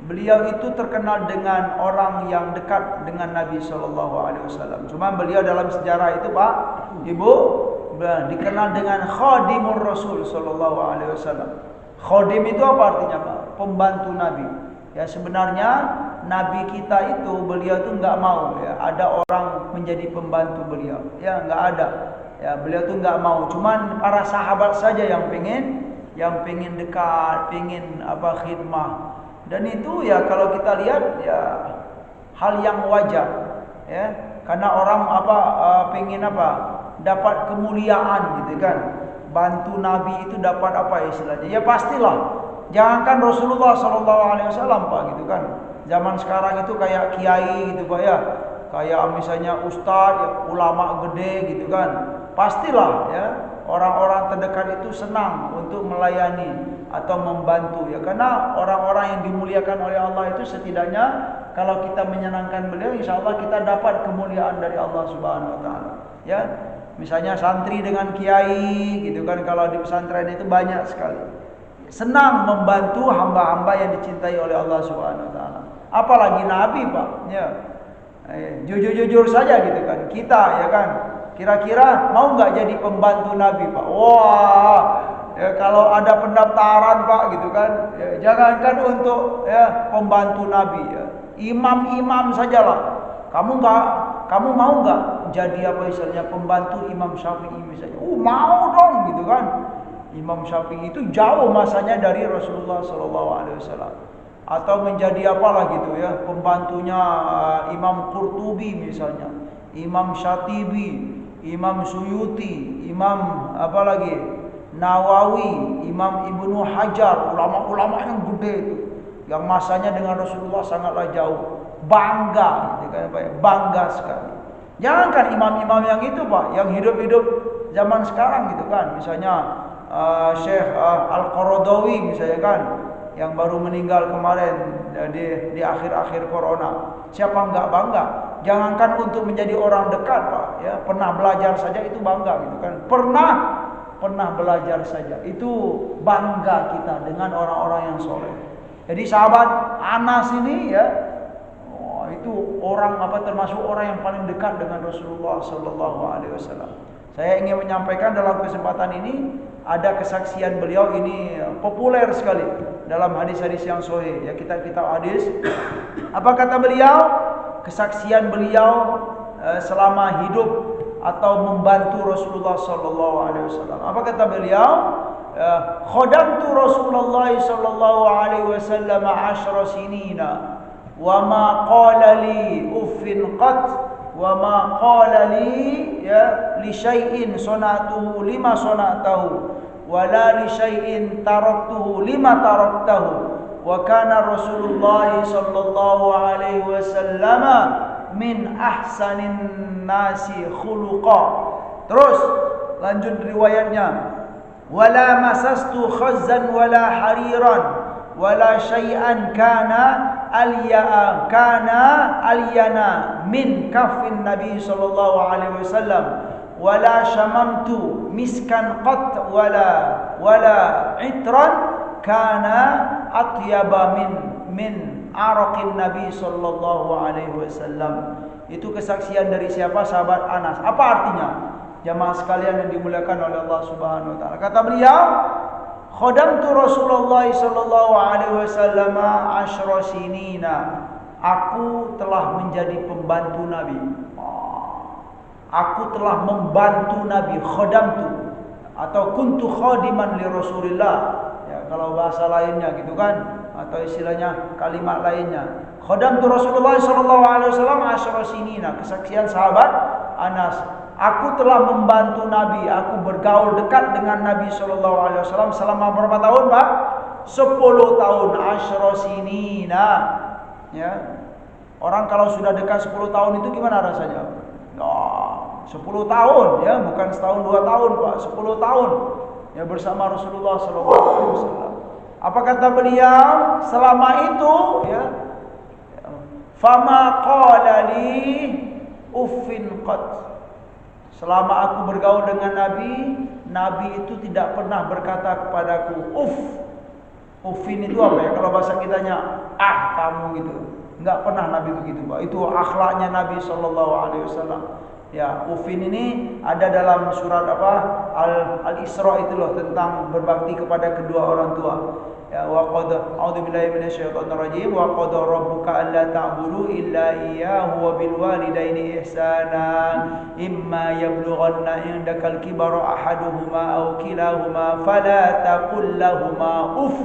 S1: beliau itu terkenal dengan orang yang dekat dengan Nabi Shallallahu Alaihi Wasallam. Cuma beliau dalam sejarah itu, Pak, Ibu, dikenal dengan Khadimur Rasul Shallallahu Alaihi Wasallam. Khadim itu apa artinya, Pak? Pembantu Nabi. Ya, sebenarnya Nabi kita itu beliau itu nggak mau, ya, ada orang menjadi pembantu beliau. Ya, nggak ada. Ya, beliau itu nggak mau. Cuman para sahabat saja yang pengen dekat, pengen khidmah. Dan itu, ya, kalau kita lihat, ya, hal yang wajar, ya, karena orang pengen dapat kemuliaan gitu kan. bantu Nabi itu dapat apa istilahnya? Ya pastilah. Jangankan Rasulullah SAW Pak gitu kan. Zaman sekarang itu kayak kiai gitu Pak ya. Kayak misalnya ustadz, ya, ulama gede gitu kan. Pastilah ya orang-orang terdekat itu senang untuk melayani atau membantu ya. Karena orang-orang yang dimuliakan oleh Allah itu setidaknya kalau kita menyenangkan beliau, insya Allah kita dapat kemuliaan dari Allah Subhanahu Wa Taala. Ya, misalnya santri dengan kiai gitu kan, kalau di pesantren itu banyak sekali. Senang membantu hamba-hamba yang dicintai oleh Allah Subhanahu Wa Taala. Apalagi Nabi Pak, ya. Jujur-jujur saja gitu kan. Kita ya kan, kira-kira mau nggak jadi pembantu Nabi Pak? Wah, ya, kalau ada pendaftaran Pak gitu kan, ya, jangankan untuk ya pembantu Nabi ya, imam-imam sajalah. Kamu mau nggak jadi apa istilahnya pembantu Imam Syafi'i misalnya? Mau dong gitu kan. Imam Syafi'i itu jauh masanya dari Rasulullah SAW. Atau menjadi apalah gitu ya, pembantunya Imam Qurtubi misalnya, Imam Syatibi, Imam Suyuti, Imam apalagi Nawawi, Imam Ibnu Hajar, ulama-ulama yang gede itu, yang masanya dengan Rasulullah sangatlah jauh. Bangga gitu kan Pak, bangga sekali. Jangankan imam-imam yang itu Pak, yang hidup-hidup zaman sekarang gitu kan, misalnya Syekh Al-Qaradawi misalnya kan, yang baru meninggal kemarin di akhir-akhir corona. Siapa enggak bangga? Jangankan untuk menjadi orang dekat Pak, ya, pernah belajar saja itu bangga gitu kan. Pernah belajar saja itu bangga kita dengan orang-orang yang soleh. Jadi sahabat Anas ini ya, itu orang termasuk orang yang paling dekat dengan Rasulullah Sallallahu Alaihi Wasallam. Saya ingin menyampaikan dalam kesempatan ini ada kesaksian beliau ini populer sekali dalam hadis-hadis yang sahih ya, kitab-kitab hadis. Apa kata beliau? Kesaksian beliau selama hidup atau membantu Rasulullah sallallahu alaihi wasallam. Apa kata beliau? Khadamtu Rasulullah sallallahu alaihi wasallam 10 sinina wa ma qala li uffin qat wa ma qala li ya li syai'in sanatuhu lima sanatahu wala li syai'in taraktuhu lima taraktahu wa kana Rasulullah sallallahu alaihi wasallam min ahsanin nasi khuluqa. Terus lanjut riwayatnya, wala masastu khazzan wala hariran wala syai'an kana alyana min kafin Nabi sallallahu alaihi wasallam wala syamamtu miskan qat wala itran kana atyaba min araqin Nabi sallallahu alaihi wasallam. Itu kesaksian dari siapa? Sahabat Anas. Apa artinya? Jamaah sekalian yang dimuliakan oleh Allah Subhanahu wa taala. Kata beliau, khadamtu Rasulullah sallallahu alaihi wasallam 10 sinina. Aku telah menjadi pembantu Nabi. Aku telah membantu Nabi, khadamtu atau kuntu khadiman li Rasulillah. Ya, kalau bahasa lainnya gitu kan, atau istilahnya kalimat lainnya. Khadamtu Rasulullah sallallahu alaihi wasallam 10 sinina. Kesaksian sahabat Anas. Aku telah membantu Nabi, aku bergaul dekat dengan Nabi sallallahu alaihi wasallam selama berapa tahun, Pak? 10 tahun, 10 sinina. Ya. Orang kalau sudah dekat 10 tahun itu gimana rasanya? Nah, 10 tahun ya, bukan setahun 2 tahun, Pak. 10 tahun ya bersama Rasulullah sallallahu alaihi wasallam. Apa kata beliau? Selama itu ya, fama qala li uffin qat. Selama aku bergaul dengan Nabi itu tidak pernah berkata kepadaku uff. Uffin itu apa ya? Kalau bahasa kitanya kamu gitu. Enggak pernah Nabi begitu, Pak. Itu akhlaknya Nabi sallallahu alaihi wasallam. Ya, uffin ini ada dalam surat apa? Al-Isra itu loh, tentang berbakti kepada kedua orang tua. Ya, wa qad a'udzubillahi minasyaitonir rajim wa qad rabbuka alla ta'budu illa iyyahu wa bil walidaini ihsana imma yablughanna indakal kibara ahaduhuma aw kilahuma fala taqul lahumu uff.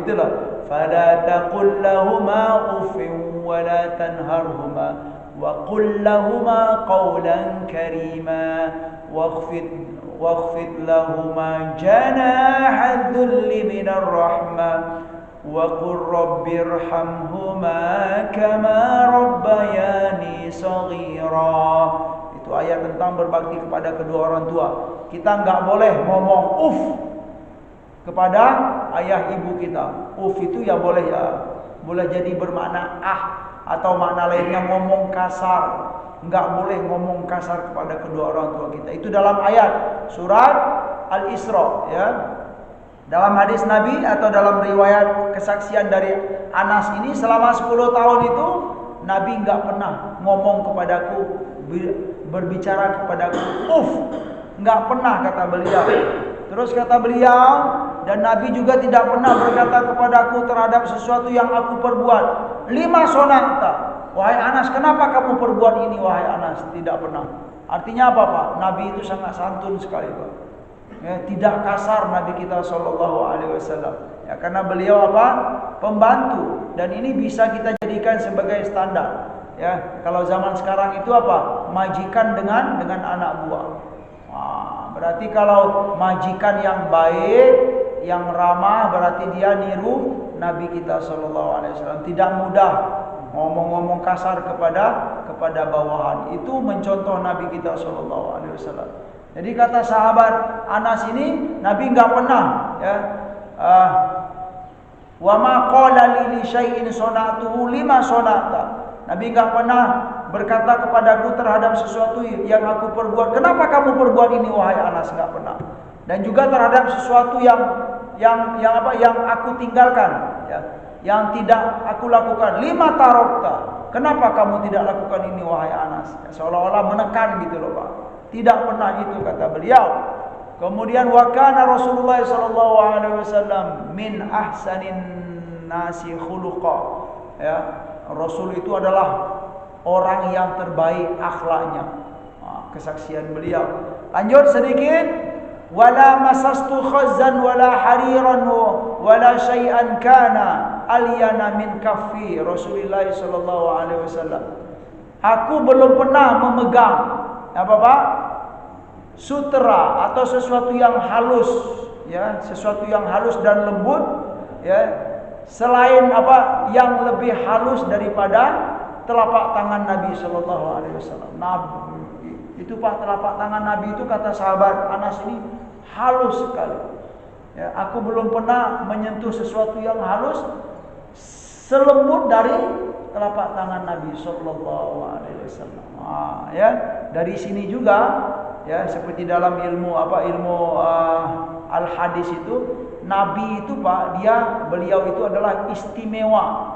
S1: Itulah, fala taqul lahumu uffin wa la tanharhuma wa qul lahumu qawlan karima wakhfid wakhfid lahuma janaha dhulli minar rahmah wa qur rabbirhamhuma kama rabbayani shaghira. Itu ayat tentang berbakti kepada kedua orang tua. Kita enggak boleh ngomong kepada ayah ibu kita. Itu ya boleh jadi bermakna atau makna lainnya ngomong kasar. Enggak boleh ngomong kasar kepada kedua orang tua kita. Itu dalam ayat surat Al-Isra, ya. Dalam hadis Nabi atau dalam riwayat kesaksian dari Anas ini, selama 10 tahun itu Nabi enggak pernah ngomong kepadaku, berbicara kepadaku enggak pernah, kata beliau. Terus kata beliau, dan Nabi juga tidak pernah berkata kepadaku terhadap sesuatu yang aku perbuat, 5 sonata. Wahai Anas, kenapa kamu perbuat ini, wahai Anas? Tidak pernah. Artinya apa, Pak? Nabi itu sangat santun sekali, Pak. Ya, tidak kasar Nabi kita sallallahu alaihi wasallam. Ya, karena beliau apa? Pembantu, dan ini bisa kita jadikan sebagai standar. Ya, kalau zaman sekarang itu apa? Majikan dengan anak buah. Berarti kalau majikan yang baik, yang ramah, berarti dia niru Nabi kita sallallahu alaihi wasallam. Tidak mudah ngomong-ngomong kasar kepada bawahan. Itu mencontoh Nabi kita sallallahu alaihi wasallam. Jadi kata sahabat Anas ini, Nabi enggak pernah, ya. Wa ma qala li syai'in sonatuhu 5 sonata. Nabi enggak pernah berkata kepadaku terhadap sesuatu yang aku perbuat, kenapa kamu perbuat ini, wahai Anas? Enggak pernah. Dan juga terhadap sesuatu yang aku tinggalkan, ya, yang tidak aku lakukan, 5 tarokta, kenapa kamu tidak lakukan ini, wahai Anas? Ya, seolah-olah menekan gitu loh, Pak. Tidak pernah itu, kata beliau. Kemudian wa kana Rasulullah sallallahu alaihi wasallam min ahsanin nasi khuluqa. Ya, Rasul itu adalah orang yang terbaik akhlaknya. Kesaksian beliau. Lanjut sedikit. Wala masastu khazzan wala hariran wala syai'an kana alyana min kaffi Rasulullah sallallahu alaihi wasallam. Aku belum pernah memegang apa, Pak? Sutera atau sesuatu yang halus, ya, sesuatu yang halus dan lembut, ya, selain apa yang lebih halus daripada telapak tangan Nabi sallallahu alaihi wasallam. Itu, Pak, telapak tangan Nabi itu, kata sahabat Anas ini, halus sekali. Ya, aku belum pernah menyentuh sesuatu yang halus selembut dari telapak tangan Nabi sallallahu alaihi wasallam. Ya, dari sini juga, ya, seperti dalam ilmu al-hadis itu, Nabi itu, Pak, beliau itu adalah istimewa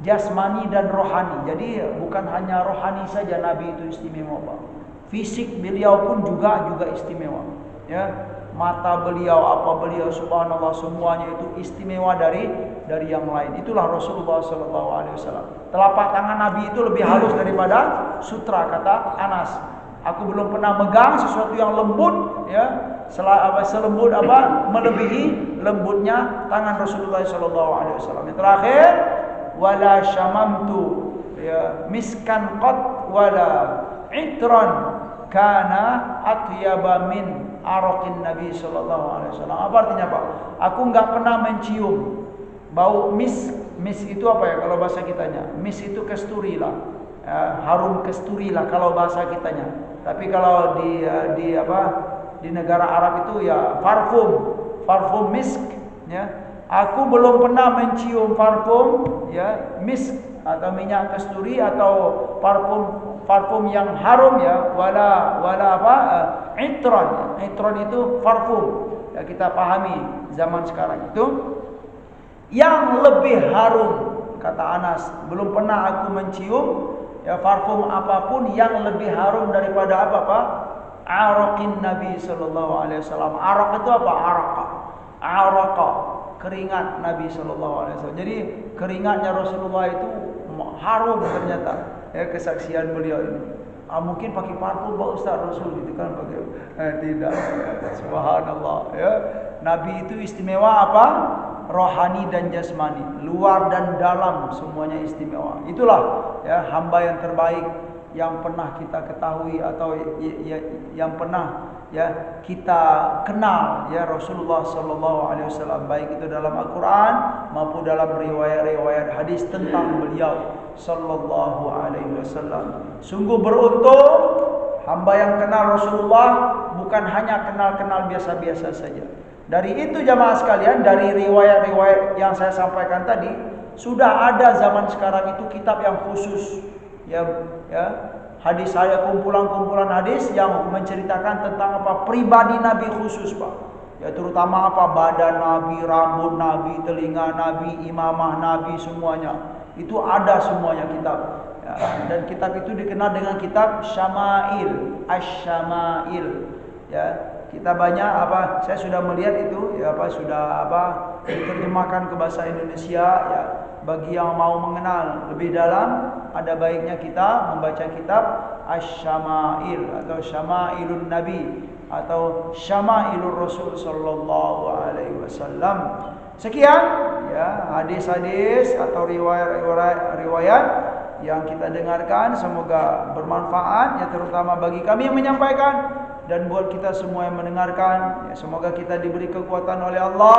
S1: jasmani dan rohani. Jadi bukan hanya rohani saja Nabi itu istimewa, Pak. Fisik beliau pun juga istimewa. Ya, mata beliau, beliau, subhanallah, semuanya itu istimewa dari yang lain. Itulah Rasulullah sallallahu alaihi wasallam. Telapak tangan Nabi itu lebih halus daripada sutra, kata Anas. Aku belum pernah megang sesuatu yang lembut, ya, selembut melebihi lembutnya tangan Rasulullah sallallahu alaihi wasallam. Yang terakhir, wala syamamtu, ya, miskan qat wala itran kana atyaba min araqin Nabi sallallahu alaihi wasallam. Apa artinya, Pak? Aku enggak pernah mencium bau mis. Mis itu apa ya kalau bahasa kitanya? Mis itu kasturi lah. Harum kasturi lah kalau bahasa kitanya. Tapi kalau di negara Arab itu ya parfum misk, ya. Aku belum pernah mencium parfum, ya, misk atau minyak kasturi atau parfum yang harum, ya, wala itron. Itron itu parfum. Ya, kita pahami zaman sekarang itu yang lebih harum, kata Anas. Belum pernah aku mencium, ya, parfum apapun yang lebih harum daripada apa, Pak? Araqin Nabi sallallahu alaihi wasallam. Araq itu apa? Araqa, keringat Nabi sallallahu alaihi wasallam. Jadi keringatnya Rasulullah itu harum ternyata. Ya, kesaksian beliau ini. Mungkin pakai parfum, Pak Ustaz, Rasul gitu kan, pakai tidak. Subhanallah, ya. Nabi itu istimewa apa? Rohani dan jasmani, luar dan dalam semuanya istimewa. Itulah, ya, hamba yang terbaik yang pernah kita ketahui atau yang pernah ya kita kenal ya Rasulullah sallallahu alaihi wasallam, baik itu dalam Al-Qur'an maupun dalam riwayat-riwayat hadis tentang beliau sallallahu alaihi wasallam. Sungguh beruntung hamba yang kenal Rasulullah, bukan hanya kenal-kenal biasa-biasa saja. Dari itu jamaah sekalian, dari riwayat-riwayat yang saya sampaikan tadi, sudah ada zaman sekarang itu kitab yang khusus ya hadis, saya kumpulan-kumpulan hadis yang menceritakan tentang apa pribadi Nabi khusus, Pak. Ya terutama apa badan Nabi, rambut Nabi, telinga Nabi, imamah Nabi, semuanya. Itu ada semuanya kitab. Ya, dan kitab itu dikenal dengan kitab Syama'il, Asy-Syama'il. Ya, kita banyak apa saya sudah melihat itu ya sudah diterjemahkan ke bahasa Indonesia ya. Bagi yang mau mengenal lebih dalam, ada baiknya kita membaca kitab Asy-Syama'il atau Syama'ilun Nabi atau Syama'ilur Rasul sallallahu alaihi wasallam. Sekian ya hadis-hadis atau riwayat yang kita dengarkan, semoga bermanfaat ya terutama bagi kami yang menyampaikan dan buat kita semua yang mendengarkan. Ya, semoga kita diberi kekuatan oleh Allah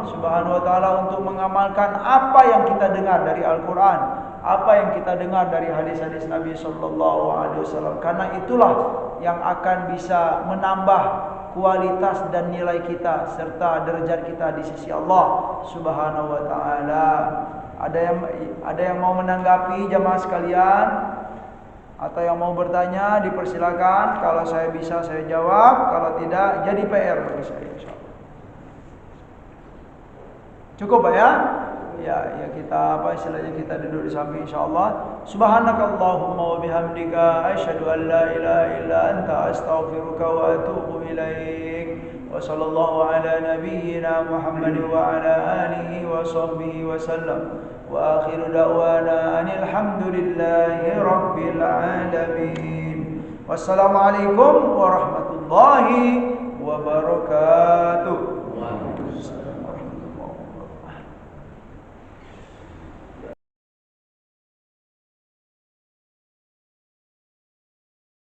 S1: Subhanahu wa taala untuk mengamalkan apa yang kita dengar dari Al-Qur'an, apa yang kita dengar dari hadis-hadis Nabi sallallahu alaihi wasallam, karena itulah yang akan bisa menambah kualitas dan nilai kita serta derajat kita di sisi Allah Subhanahu wa taala. Ada yang mau menanggapi jamaah sekalian atau yang mau bertanya, dipersilakan. Kalau saya bisa saya jawab, kalau tidak jadi PR bagi saya insyaallah. Cukup Pak ya? Ya kita istilahnya kita duduk di samping insyaallah. Subhanakallahumma wa bihamdika asyhadu an la ilaha illa anta astaghfiruka wa atubu ilaik. Wa sallallahu ala nabiyyina Muhammad wa ala alihi wa sahbihi wa sallam. Wa akhiru da'wana alhamdulillahi rabbil alamin. Wassalamualaikum warahmatullahi wabarakatuh.